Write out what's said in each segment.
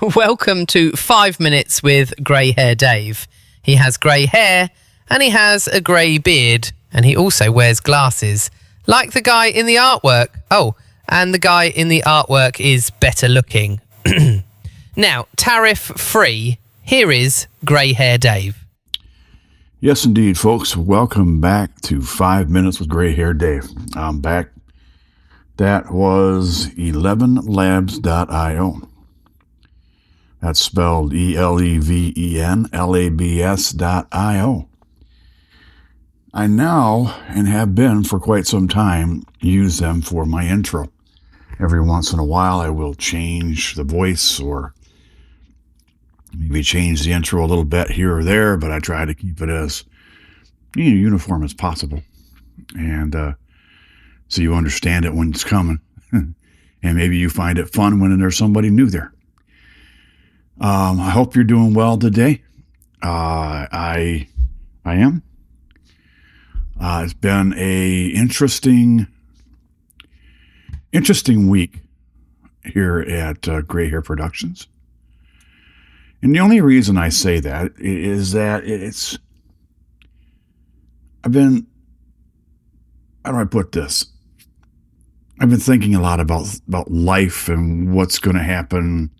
Welcome to 5 Minutes with Grey Hair Dave. He has grey hair and he has a grey beard and he also wears glasses, like the guy in the artwork. Oh, and the guy in the artwork is better looking. Now, tariff-free, here is Grey Hair Dave. Yes, indeed, folks. Welcome back to 5 Minutes with Grey Hair Dave. I'm back. That was 11labs.io. That's spelled ELEVENLABS.io. I now, and have been for quite some time, use them for my intro. Every once in a while, I will change the voice or maybe change the intro a little bit here or there, but I try to keep it as uniform as possible. And so you understand it when it's coming. And maybe you find it fun when there's somebody new there. I hope you're doing well today. I am. It's been a interesting week here at Grey Hair Productions. And the only reason I say that is that how do I put this? I've been thinking a lot about life and what's going to happen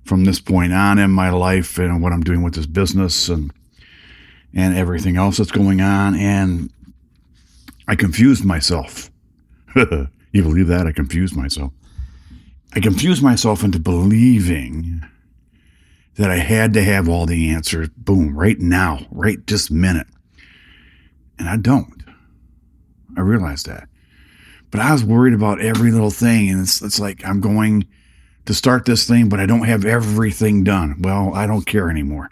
from this point on in my life and what I'm doing with this business and everything else that's going on. And I confused myself. You believe that? I confused myself. I confused myself into believing that I had to have all the answers, boom, right now, right this minute. And I don't. I realized that. But I was worried about every little thing, and it's like I'm going to start this thing, but I don't have everything done. Well, I don't care anymore.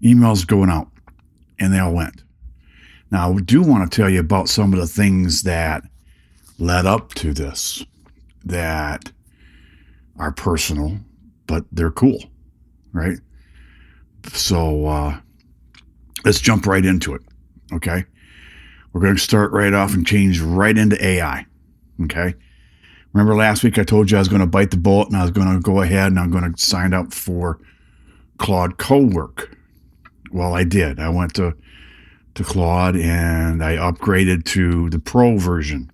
Emails going out, and they all went. Now, I do want to tell you about some of the things that led up to this that are personal, but they're cool, right? So let's jump right into it, okay? We're going to start right off and change right into AI, okay? Remember last week I told you I was going to bite the bullet and I was going to go ahead and I'm going to sign up for Claude Cowork. Well, I did. I went to Claude and I upgraded to the Pro version.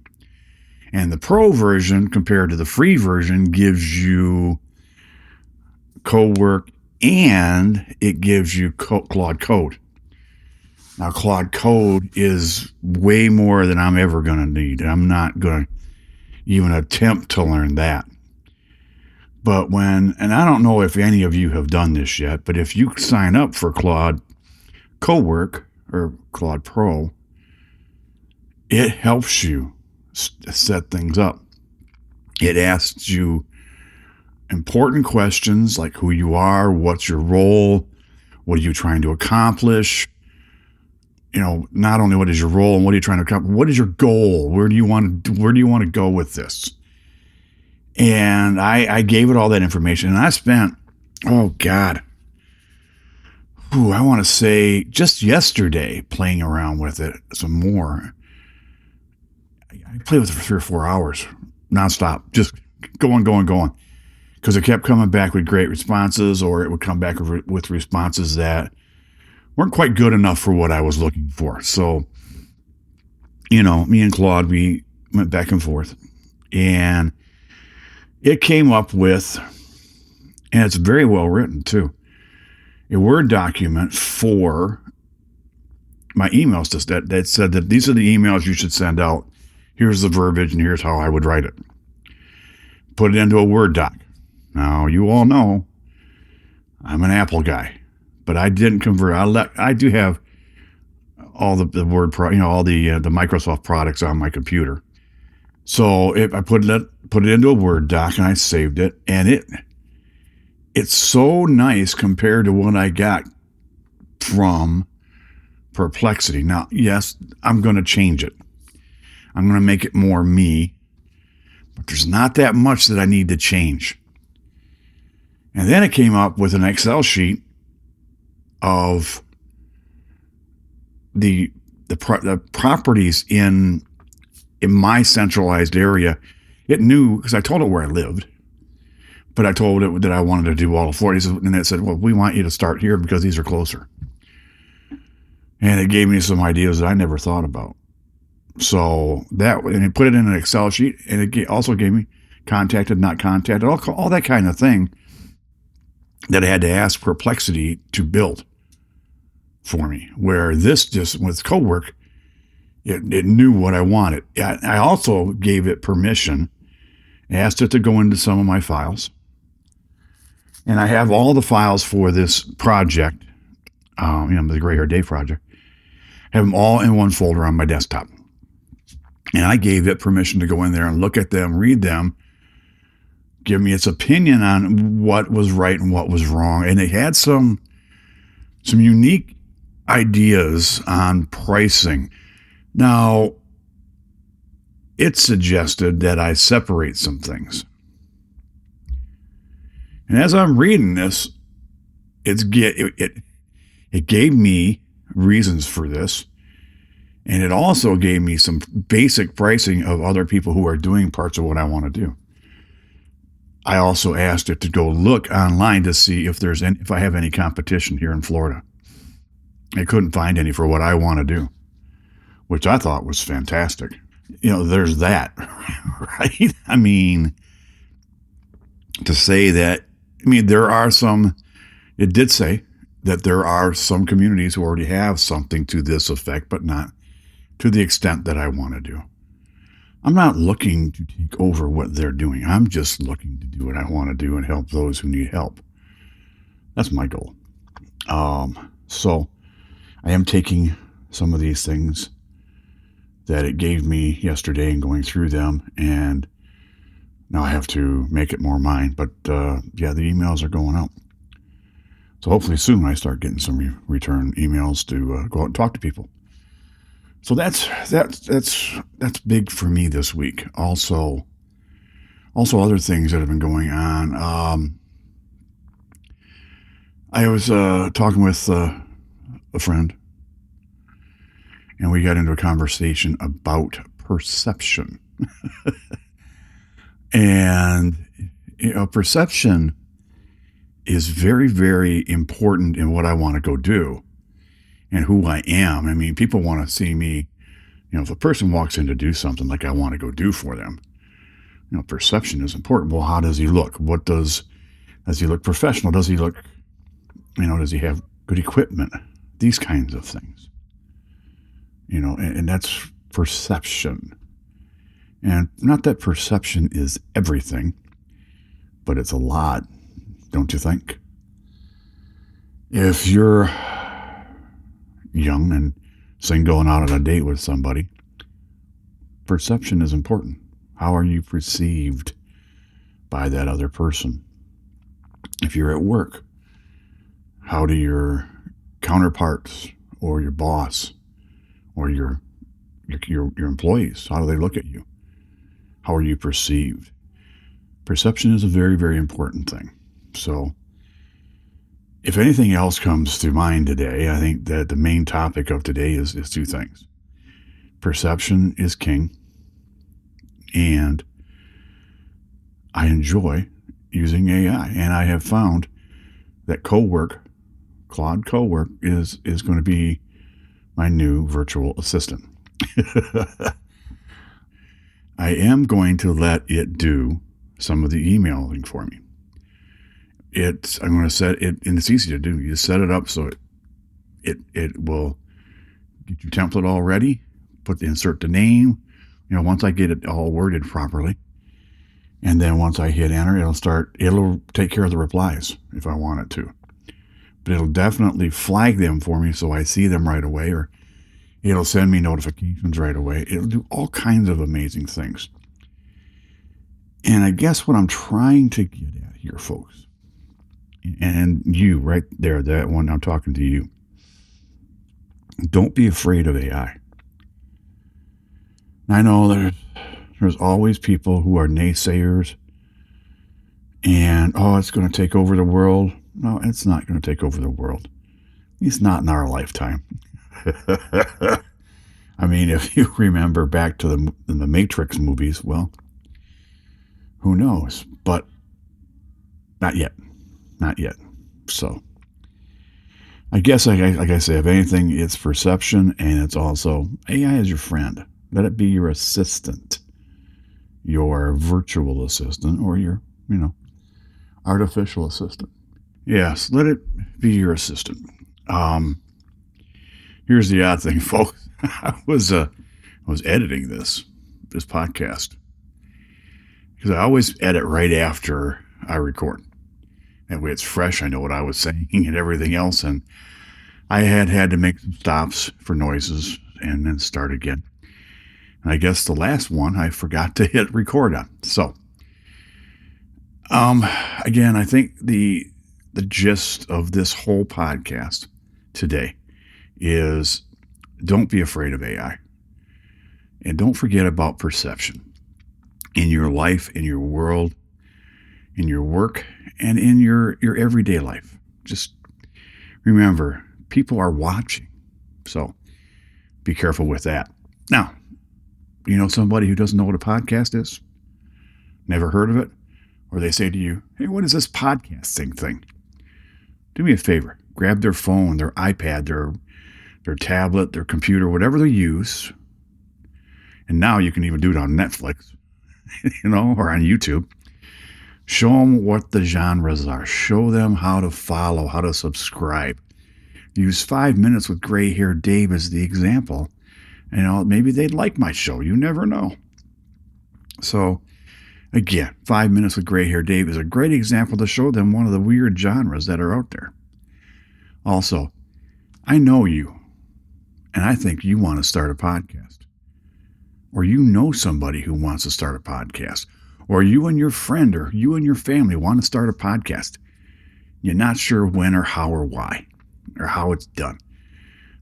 And the Pro version compared to the free version gives you Cowork and it gives you Claude Code. Now, Claude Code is way more than I'm ever going to need. I'm not going to even attempt to learn that. But and I don't know if any of you have done this yet, but if you sign up for Claude Cowork or Claude Pro, it helps you set things up. It asks you important questions like who you are, what's your role, what are you trying to accomplish? Not only what is your role and what are you trying to accomplish, what is your goal? Where do you want to go with this? And I gave it all that information, and I spent, I want to say just yesterday playing around with it some more. I played with it for 3 or 4 hours, nonstop, just going, because it kept coming back with great responses, or it would come back with responses that weren't quite good enough for what I was looking for. So, me and Claude, we went back and forth, and it came up with, and it's very well written too, a Word document for my emails that said that these are the emails you should send out. Here's the verbiage, and here's how I would write it. Put it into a Word doc. Now, you all know I'm an Apple guy. But I didn't convert. I do have all the Word, all the Microsoft products on my computer. So if I put it into a Word doc and I saved it, and it's so nice compared to what I got from Perplexity. Now, yes, I'm going to change it. I'm going to make it more me, but there's not that much that I need to change. And then it came up with an Excel sheet of the properties in my centralized area. It knew, because I told it where I lived, But I told it that I wanted to do all 40. And it said, well, we want you to start here because these are closer. And it gave me some ideas that I never thought about. So that, and it put it in an Excel sheet, and it also gave me contacted, not contacted, all that kind of thing that I had to ask Perplexity to build for me. Where this just with Cowork, it knew what I wanted. I also gave it permission, asked it to go into some of my files. And I have all the files for this project, the Gray Hair Day project, have them all in one folder on my desktop. And I gave it permission to go in there and look at them, read them, give me its opinion on what was right and what was wrong. And it had some unique ideas on pricing. Now, it suggested that I separate some things. And as I'm reading this, it gave me reasons for this. And it also gave me some basic pricing of other people who are doing parts of what I want to do. I also asked it to go look online to see if I have any competition here in Florida. I couldn't find any for what I want to do, which I thought was fantastic. There's that, right? I mean, to say that, there are some, it did say that there are some communities who already have something to this effect, but not to the extent that I want to do. I'm not looking to take over what they're doing. I'm just looking to do what I want to do and help those who need help. That's my goal. So I am taking some of these things that it gave me yesterday and going through them, and now I have to make it more mine. But the emails are going out. So hopefully soon I start getting some return emails to go out and talk to people. So that's big for me this week. Also other things that have been going on. I was talking with a friend, and we got into a conversation about perception. And perception is very, very important in what I want to go do and who I am. People want to see me, if a person walks in to do something like I want to go do for them, perception is important. Well, how does he look? Does he look professional? Does he look, does he have good equipment? These kinds of things, and that's perception. And not that perception is everything, but it's a lot, don't you think? If you're young and single and out on a date with somebody, perception is important. How are you perceived by that other person? If you're at work, how do your counterparts or your boss or your employees, how do they look at you? How are you perceived? Perception is a very, very important thing. So if anything else comes to mind today, I think that the main topic of today is two things. Perception is king, and I enjoy using AI. And I have found that Claude Cowork is going to be my new virtual assistant. I am going to let it do some of the emailing for me. I'm going to set it, and it's easy to do. You set it up so it will get your template all ready, insert the name, once I get it all worded properly. And then once I hit enter, it'll take care of the replies if I want it to. But it'll definitely flag them for me so I see them right away, or it'll send me notifications right away. It'll do all kinds of amazing things. And I guess what I'm trying to get at here, folks, and you right there, that one, I'm talking to you. Don't be afraid of AI. I know there's always people who are naysayers and, it's going to take over the world. No, it's not going to take over the world. At least not in our lifetime. If you remember back to the Matrix movies, well, who knows? But Not yet. Not yet. So I guess, like I say, if anything, it's perception, and it's also AI is your friend. Let it be your assistant, your virtual assistant, or your, artificial assistant. Yes, let it be your assistant. Here's the odd thing, folks. I was editing this podcast because I always edit right after I record. That way it's fresh. I know what I was saying and everything else. And I had to make some stops for noises and then start again. And I guess the last one I forgot to hit record on. So, again, I think the gist of this whole podcast today is don't be afraid of AI. And don't forget about perception in your life, in your world, in your work, and in your everyday life. Just remember, people are watching. So be careful with that. Now, you know somebody who doesn't know what a podcast is? Never heard of it? Or they say to you, hey, what is this podcasting thing? Do me a favor. Grab their phone, their iPad, their tablet, their computer, whatever they use. And now you can even do it on Netflix, or on YouTube. Show them what the genres are. Show them how to follow, how to subscribe. Use 5 minutes with Gray Hair Dave as the example. Maybe they'd like my show. You never know. So, again, 5 minutes with Gray Hair Dave is a great example to show them one of the weird genres that are out there. Also, I know you, and I think you want to start a podcast. Or you know somebody who wants to start a podcast. Or you and your friend or you and your family want to start a podcast. You're not sure when or how or why or how it's done.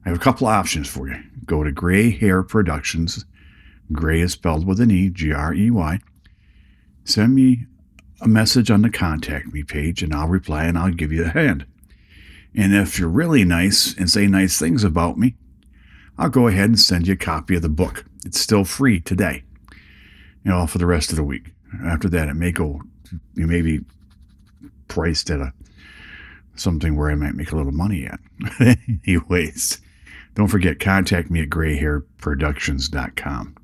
I have a couple options for you. Go to Gray Hair Productions. Gray is spelled with an E, Grey. Send me a message on the Contact Me page, and I'll reply, and I'll give you a hand. And if you're really nice and say nice things about me, I'll go ahead and send you a copy of the book. It's still free today, for the rest of the week. After that, it may be priced at something where I might make a little money at. Anyways, don't forget, contact me at grayhairproductions.com.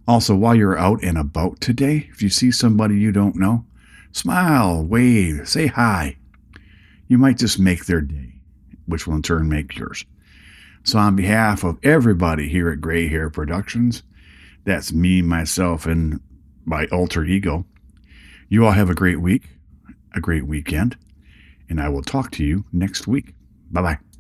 Also, while you're out and about today, if you see somebody you don't know, smile, wave, say hi. You might just make their day, which will in turn make yours. So on behalf of everybody here at Gray Hair Productions, that's me, myself, and my alter ego, you all have a great week, a great weekend, and I will talk to you next week. Bye-bye.